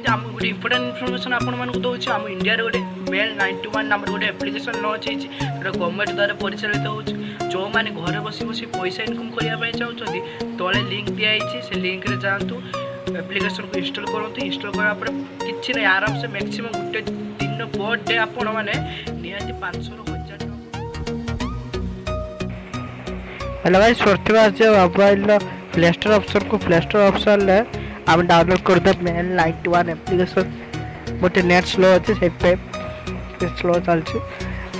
आम गोटे important information आपको दूसरी आम इंडिया गोटे मेल 91 नाम गोटे एप्लिकेशन लॉन्च होती गवर्नमेंट द्वारा परिचालित हो जो मैंने घर बस बस पैसा इनकम करने चाहते तले लिंक दिखाई से लिंक रे जातु एप्लिकेशन को इंस्टॉल करते इंस्टॉल करापर कि नहीं आराम से मैक्सिमम गोटे दिन पर डे आपण मैंने निहाती 500-1000 हेलो भाई सोचते मोबाइल प्ले स्टोर ऑप्शन को प्ले स्टोर ऑप्शन आम डाउनलोड करदे मेल 91 एप्लिकेशन गोटे नेट स्लो अच्छे से स्लो चलती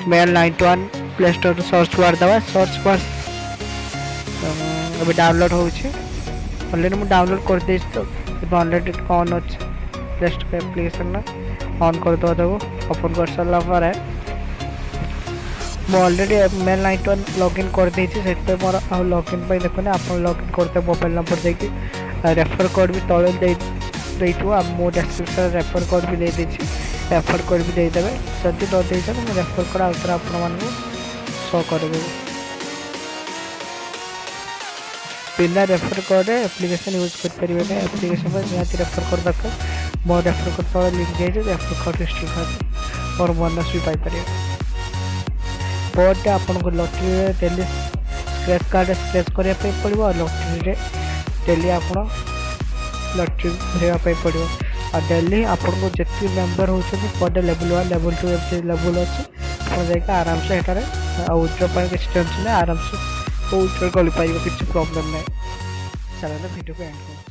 मेल 91 प्ले स्टोर सर्च करदे सर्च कर अभी डाउनलोड होलरेडी मुझे डाउनलोड कर दे तो ऑलरेडी ऑन अच्छे प्ले स्टोर एप्लिकेशन ऑन करदे देखो ओपन कर सारापर मुझे ऑलरेडी मेल 91 लॉगिन कर देती मोर आ लॉगिन देखुने आप लॉगिन करते मोबाइल नंबर देखिए रेफर कोड भी तले मो डिस्क्रिप्शन रेफर कोड भी दे देछि रेफर कोड भी देदेवे जदि न देते मुझे रेफर कोड आउथरे आपको शो करदेवी बिना रेफर कोड एप्लिकेशन यूज करें एप्लिकेशन पर निहाती रेफर कोड दरकार मो रेफर कोड तले लिंक दिए रेफर कोड इंस्टॉल और बोनस भी पाइपर बोर्ड आपको lottery daily scratch card scratch करने पड़ो लटरी डेली आप लटरी भरवाई पड़ो और डेली आपको जितने मेम्बर होती per day level 1 level 2 M level अच्छे आप आराम से विथड्रॉ किसी टेंशन नहीं आराम से विथड्रॉ कर पार किसी प्रॉब्लम नहीं चलो वीडियो को एंड